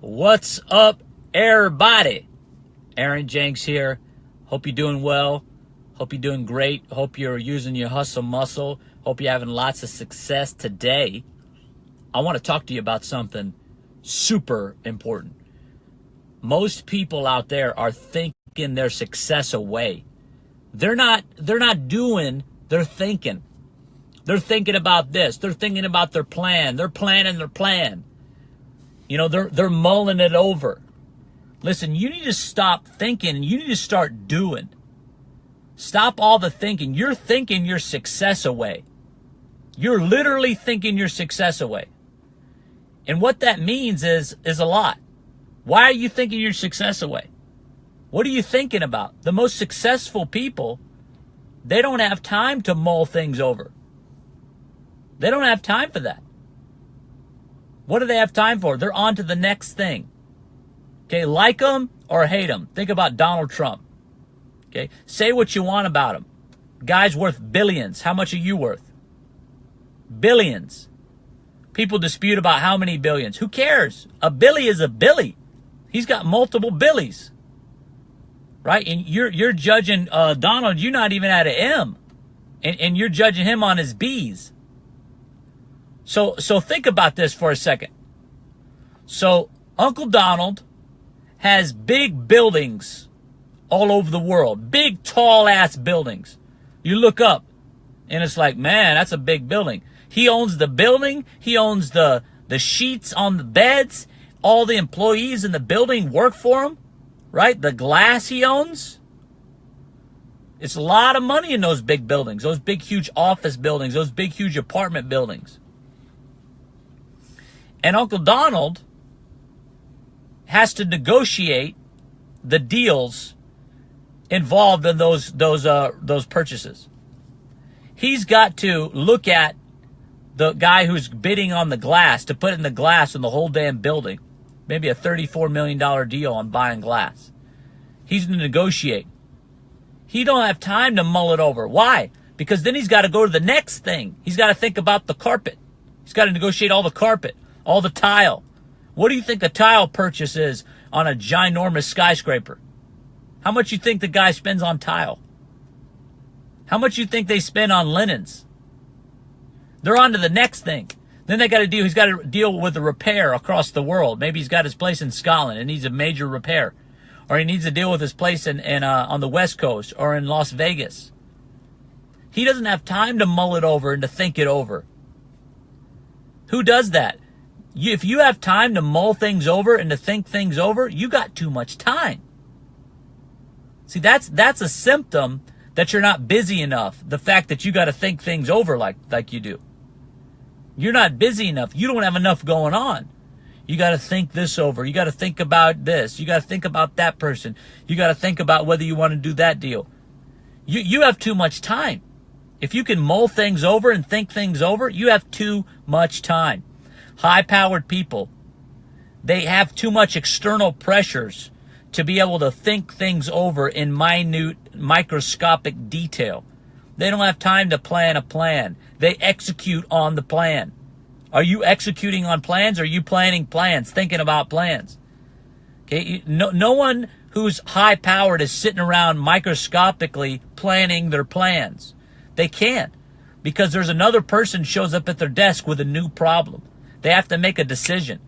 What's up, everybody? Aaron Jenks here. Hope you're doing well. Hope you're doing great. Hope you're using your hustle muscle. Hope you're having lots of success today. I want to talk to you about something super important. Most people out there are thinking their success away. They're not doing, they're thinking. They're thinking about this. They're thinking about their plan. They're planning their plan. You know, they're mulling it over. Listen, you need to stop thinking and you need to start doing. Stop all the thinking. You're thinking your success away. You're literally thinking your success away. And what that means is a lot. Why are you thinking your success away? What are you thinking about? The most successful people, they don't have time to mull things over. They don't have time for that. What do they have time for? They're on to the next thing. Okay, like them or hate them. Think about Donald Trump. Okay, say what you want about him. Guy's worth billions. How much are you worth? Billions. People dispute about how many billions. Who cares? A billy is a billy. He's got multiple billies. Right? And you're judging Donald, you're not even at an M. And you're judging him on his B's. So think about this for a second. So Uncle Donald has big buildings all over the world. Big, tall-ass buildings. You look up, and it's like, man, that's a big building. He owns the building. He owns the sheets on the beds. All the employees in the building work for him, right? The glass he owns. It's a lot of money in those big buildings, those big, huge office buildings, those big, huge apartment buildings. And Uncle Donald has to negotiate the deals involved in those purchases. He's got to look at the guy who's bidding on the glass to put in the glass in the whole damn building. Maybe a $34 million deal on buying glass. He's going to negotiate. He don't have time to mull it over. Why? Because then he's got to go to the next thing. He's got to think about the carpet. He's got to negotiate all the carpet. All the tile. What do you think the tile purchase is on a ginormous skyscraper? How much you think the guy spends on tile? How much you think they spend on linens? They're on to the next thing. Then he's got to deal with the repair across the world. Maybe he's got his place in Scotland and needs a major repair. Or he needs to deal with his place on the West Coast or in Las Vegas. He doesn't have time to mull it over and to think it over. Who does that? If you have time to mull things over and to think things over, you got too much time. See, that's a symptom that you're not busy enough. The fact that you got to think things over like you do. You're not busy enough. You don't have enough going on. You got to think this over. You got to think about this. You got to think about that person. You got to think about whether you want to do that deal. You have too much time. If you can mull things over and think things over, you have too much time. High-powered people, they have too much external pressures to be able to think things over in minute, microscopic detail. They don't have time to plan a plan. They execute on the plan. Are you executing on plans or are you planning plans, thinking about plans? Okay, no one who's high-powered is sitting around microscopically planning their plans. They can't because there's another person shows up at their desk with a new problem. They have to make a decision.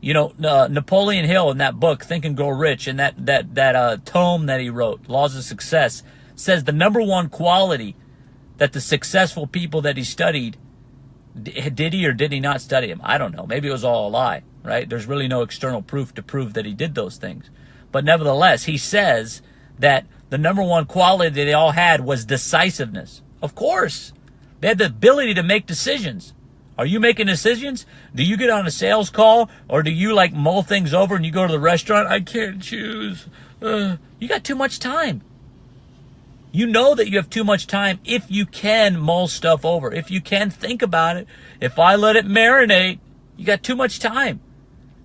You know, Napoleon Hill in that book, Think and Grow Rich, and that tome that he wrote, Laws of Success, says the number one quality that the successful people that he studied, did he or did he not study him? I don't know. Maybe it was all a lie, right? There's really no external proof to prove that he did those things. But nevertheless, he says that the number one quality that they all had was decisiveness. Of course. They had the ability to make decisions. Are you making decisions? Do you get on a sales call or do you like mull things over and you go to the restaurant? I can't choose. You got too much time. You know that you have too much time if you can mull stuff over. If you can think about it. If I let it marinate, you got too much time.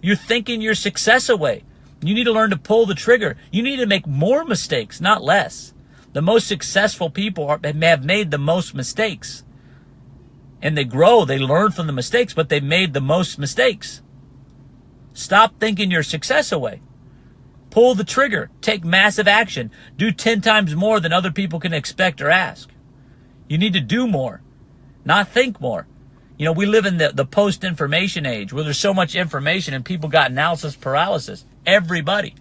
You're thinking your success away. You need to learn to pull the trigger. You need to make more mistakes, not less. The most successful people have made the most mistakes. And they grow, they learn from the mistakes, but they've made the most mistakes. Stop thinking your success away. Pull the trigger. Take massive action. Do 10 times more than other people can expect or ask. You need to do more, not think more. You know, we live in the post-information age where there's so much information and people got analysis paralysis. Everybody.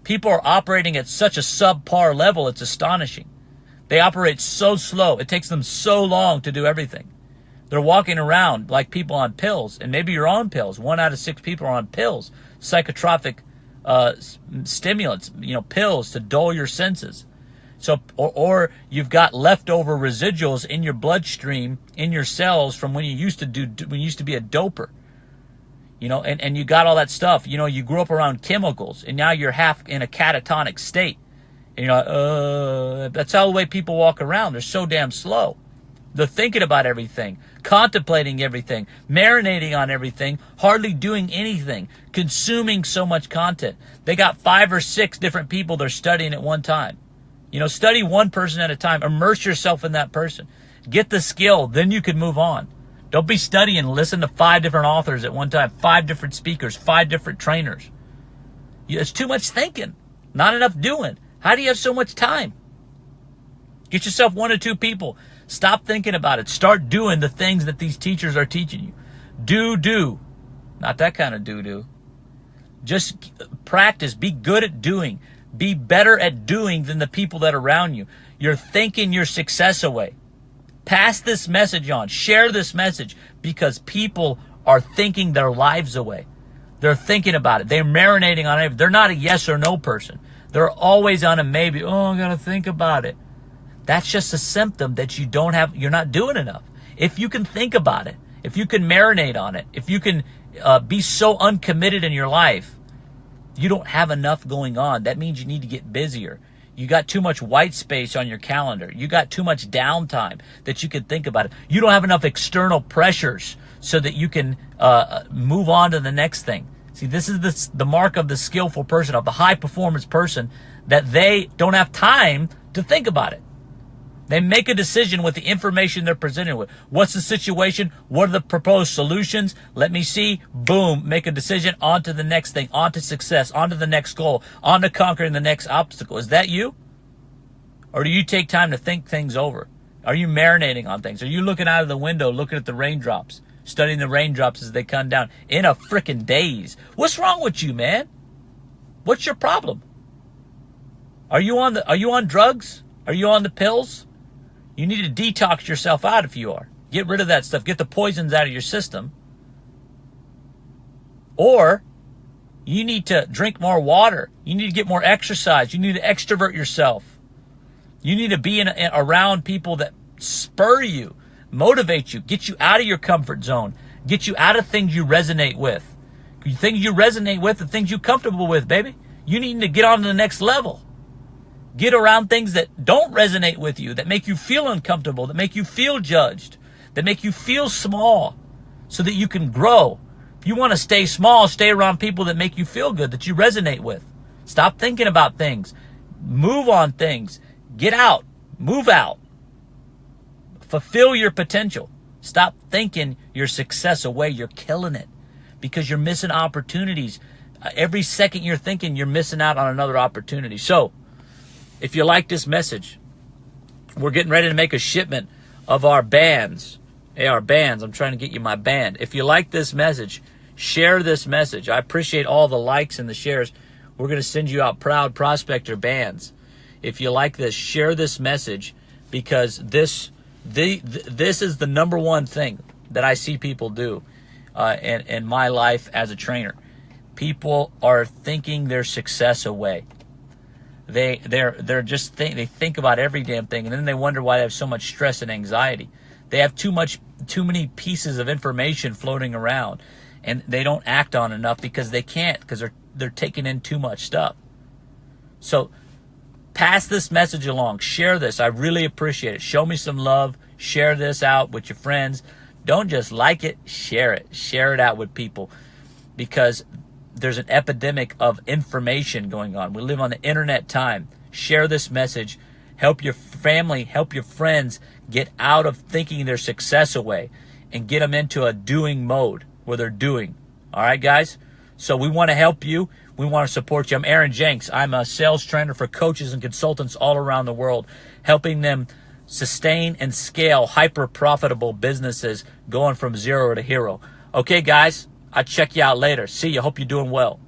People are operating at such a subpar level, it's astonishing. They operate so slow. It takes them so long to do everything. They're walking around like people on pills, and maybe you're on pills. 1 out of 6 people are on pills, psychotropic stimulants, pills to dull your senses. So, or you've got leftover residuals in your bloodstream, in your cells from when you used to be a doper. And you got all that stuff. You grew up around chemicals, and now you're half in a catatonic state. And you're like, that's how the way people walk around. They're so damn slow. They're thinking about everything, contemplating everything, marinating on everything, hardly doing anything, consuming so much content. They got 5 or 6 different people they're studying at one time. Study one person at a time. Immerse yourself in that person. Get the skill, then you can move on. Don't be studying and listen to 5 different authors at one time, 5 different speakers, 5 different trainers. It's too much thinking, not enough doing. How do you have so much time? Get yourself 1 or 2 people. Stop thinking about it. Start doing the things that these teachers are teaching you. Do. Not that kind of do. Just practice. Be good at doing. Be better at doing than the people that are around you. You're thinking your success away. Pass this message on. Share this message because people are thinking their lives away. They're thinking about it. They're marinating on it. They're not a yes or no person. They're always on a maybe. Oh, I got to think about it. That's just a symptom that you're not doing enough. If you can think about it, if you can marinate on it, if you can be so uncommitted in your life, you don't have enough going on. That means you need to get busier. You got too much white space on your calendar. You got too much downtime that you can think about it. You don't have enough external pressures so that you can move on to the next thing. See, this is the mark of the skillful person, of the high performance person, that they don't have time to think about it. They make a decision with the information they're presented with. What's the situation? What are the proposed solutions? Let me see. Boom. Make a decision. On to the next thing. On to success. On to the next goal. On to conquering the next obstacle. Is that you? Or do you take time to think things over? Are you marinating on things? Are you looking out of the window, looking at the raindrops, studying the raindrops as they come down in a freaking daze? What's wrong with you, man? What's your problem? Are you on drugs? Are you on the pills? You need to detox yourself out if you are. Get rid of that stuff. Get the poisons out of your system. Or you need to drink more water. You need to get more exercise. You need to extrovert yourself. You need to be around people that spur you, motivate you, get you out of your comfort zone, get you out of things you resonate with. Things you resonate with are things you're comfortable with, baby. You need to get on to the next level. Get around things that don't resonate with you, that make you feel uncomfortable, that make you feel judged, that make you feel small so that you can grow. If you want to stay small, stay around people that make you feel good, that you resonate with. Stop thinking about things. Move on things. Get out. Move out. Fulfill your potential. Stop thinking your success away. You're killing it because you're missing opportunities. Every second you're thinking, you're missing out on another opportunity. So, if you like this message, we're getting ready to make a shipment of our bands. Hey, our bands. I'm trying to get you my band. If you like this message, share this message. I appreciate all the likes and the shares. We're going to send you out Proud Prospector bands. If you like this, share this message because this is the number one thing that I see people do in my life as a trainer. People are thinking their success away. They think about every damn thing, and then they wonder why they have so much stress and anxiety. They have too many pieces of information floating around, and they don't act on enough because they can't, because they're taking in too much stuff. So pass this message along. Share this. I really appreciate it. Show me some love. Share this out with your friends. Don't just like it. Share it. Share it out with people because there's an epidemic of information going on. We live on the internet time. Share this message. Help your family, help your friends get out of thinking their success away and get them into a doing mode where they're doing. All right, guys? So we want to help you. We want to support you. I'm Aaron Jenks. I'm a sales trainer for coaches and consultants all around the world, helping them sustain and scale hyper-profitable businesses going from zero to hero. Okay, guys, I'll check you out later. See you. Hope you're doing well.